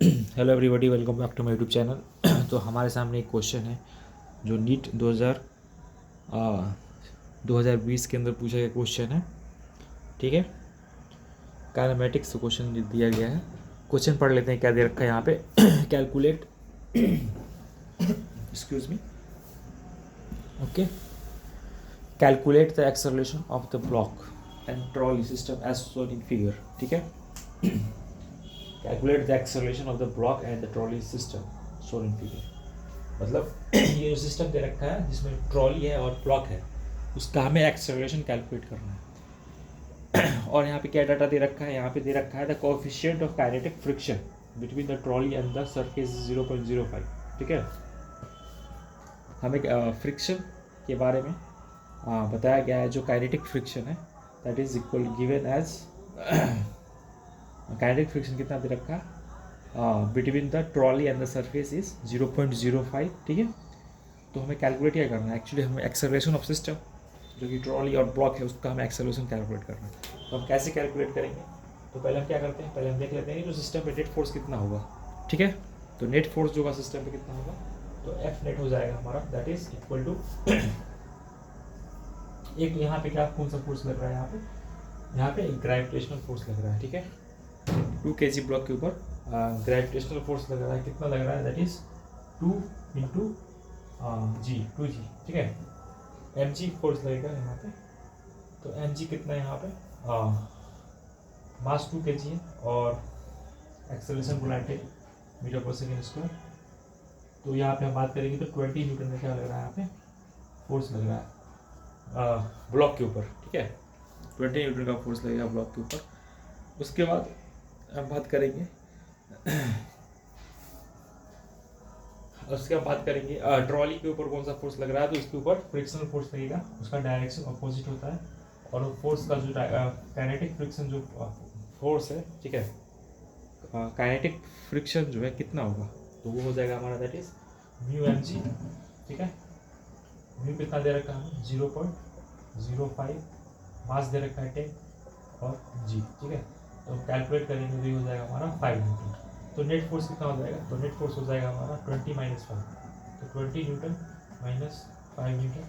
Hello everybody, welcome back to my YouTube channel. तो हमारे सामने एक क्वेश्चन है जो नीट 2020 के अंदर पूछा गया क्वेश्चन है। ठीक है, काइनेमेटिक्स क्वेश्चन दिया गया है। क्वेश्चन पढ़ लेते हैं क्या दे रखा है यहाँ पे। Calculate excuse me okay, calculate the acceleration of the block and trolley system as shown in figure. ठीक है, calculate the acceleration of the block and the trolley system shown in figure. मतलब ये जो सिस्टम दे रखा है जिसमें trolley है और ब्लॉक है, उसका हमें एक्सेलरेशन कैलकुलेट करना है। और यहाँ पे क्या डाटा दे रखा है, यहाँ पे दे रखा है the coefficient of kinetic friction between the trolley and the surface 0.05। ठीक है, हमें फ्रिक्शन के बारे में बताया गया है। जो काइनेटिक फ्रिक्शन है that is equal given as kinetic friction कितना दे रखा है between the trolley and the surface is 0.05। ठीक है, तो हमें कैलकुलेट क्या करना है, एक्चुअली हमें एक्सेलरेशन ऑफ सिस्टम जो कि ट्रॉली और ब्लॉक है उसका हमें एक्सेलरेशन कैलकुलेट करना है। तो हम कैसे कैलकुलेट करेंगे, तो पहले हम क्या करते हैं, पहले हम देख लेते हैं कि जो सिस्टम पे नेट फोर्स कितना होगा। ठीक है, तो नेट फोर्स जो होगा सिस्टम पे कितना होगा, तो एफ नेट हो जाएगा हमारा, दैट इज इक्वल टू एक यहाँ पे क्या कौन सा फोर्स लग रहा है, यहाँ पे एक ग्रेविटेशनल फोर्स लग रहा है। ठीक है, 2 kg ब्लॉक के ऊपर ग्रेविटेशनल फोर्स लग रहा है। कितना लग रहा है, that is 2 into ji 2g। ठीक है, mg फोर्स लगेगा यहाँ पे। तो mg कितना है यहाँ पे, मास 2 kg है और एक्सेलरेशन बोला 10 मीटर पर सेकेंड स्क्वायर। तो यहाँ पे हम बात करेंगे तो 20 न्यूटन में क्या लग रहा है, यहाँ पे फोर्स लग रहा है ब्लॉक के ऊपर। ठीक है, 20 न्यूटन का फोर्स लगेगा ब्लॉक के ऊपर। उसके बाद हम बात करेंगे ट्रॉली के ऊपर कौन सा फोर्स लग रहा है, तो इसके ऊपर फ्रिक्शनल फोर्स लगेगा, उसका डायरेक्शन अपोजिट होता है। और वो फोर्स का जो काइनेटिक फ्रिक्शन जो फोर्स है, ठीक है, काइनेटिक फ्रिक्शन जो है कितना होगा, तो वो हो जाएगा हमारा that is mu m g. ठीक है, म्यू कितना दे रखा है, 0.05, मास दे रखा है 10 और जी। ठीक है, तो कैलकुलेट करेंगे तो ये हो जाएगा हमारा 5 न्यूटन। तो नेट फोर्स कितना हो जाएगा, तो नेट फोर्स हो जाएगा हमारा 20 माइनस 5, तो 20 न्यूटन माइनस 5 न्यूटन,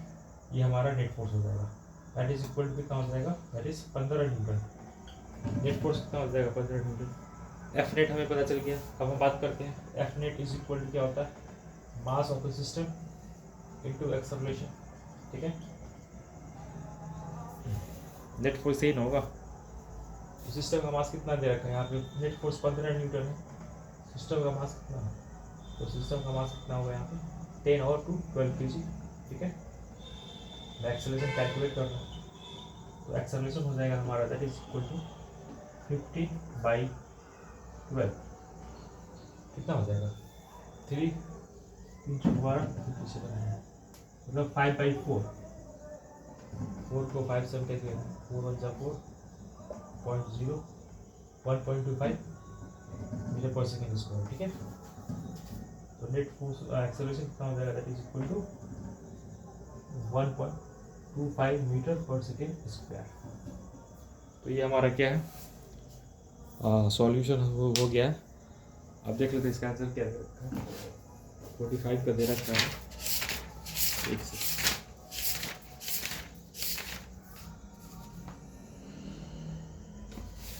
ये हमारा नेट फोर्स हो जाएगा। दैट इज इक्वल टू कितना हो जाएगा, that is 15 Newton. Net force कितना हो जाएगा, 15 न्यूटन। एफ नेट हमें पता चल गया। अब हम बात करते हैं F net is equal to क्या होता है, mass of the system into acceleration. ठीक है, नेट फोर्स सही ना होगा, तो सिस्टम का मास कितना दे रखा है, यहाँ पे नेट फोर्स 15 न्यूटन है, सिस्टम का मास कितना है, तो सिस्टम का मास कितना होगा यहाँ पे 10 और 2 12 kg। ठीक है, एक्सेलरेशन कैलकुलेट करना है, तो एक्सेलरेशन हो जाएगा हमारा दैट इज इक्वल टू 50/12। कितना हो जाएगा, 3 12 मतलब 5/4। 4 को 5 से हम कैसे 4 1 4 0 1.25 मीटर पर सेकेंड स्क्वायर। ठीक है, तो नेट फोर्स एक्सेलरेशन कितना हो जाएगा, that is equal to 1.25 metre per second square. तो ये हमारा क्या है, सॉल्यूशन हो गया है। अब देख लेते हैं इसका आंसर क्या दे रखा है, 45 का दे रखा है। एक से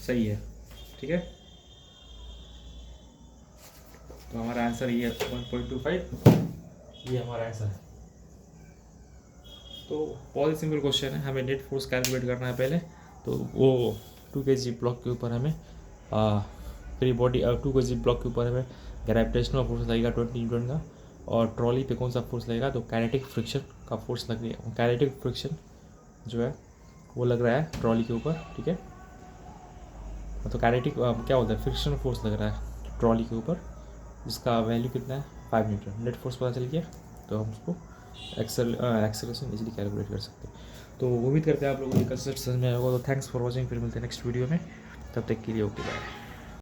सही है। ठीक है, तो हमारा आंसर ये 1.25, ये हमारा आंसर है। तो बहुत ही सिंपल क्वेश्चन है, हमें नेट फोर्स कैलकुलेट करना है पहले। तो वो 2 kg ब्लॉक के ऊपर हमें फ्री बॉडी 2 kg ब्लॉक के ऊपर हमें ग्रेविटेशनल फोर्स लगेगा 20 न्यूटन का, और ट्रॉली पे कौन सा फोर्स लगेगा, तो काइनेटिक फ्रिक्शन का फोर्स लग रही है। काइनेटिक फ्रिक्शन जो है वो लग रहा है ट्रॉली के ऊपर। ठीक है, तो काइनेटिक क्या होता है, फ्रिक्शनल फोर्स लग रहा है ट्रॉली के ऊपर, जिसका वैल्यू कितना है 5 न्यूटन। नेट फोर्स पता चल गया, तो हम उसको एक्सेलरेशन इजीली कैलकुलेट कर सकते हैं। तो उम्मीद करते हैं आप लोगों को ये कंसेप्ट समझ में आया होगा। तो थैंक्स फॉर वॉचिंग, फिर मिलते हैं नेक्स्ट वीडियो में, तब तक के लिए ओके बाय।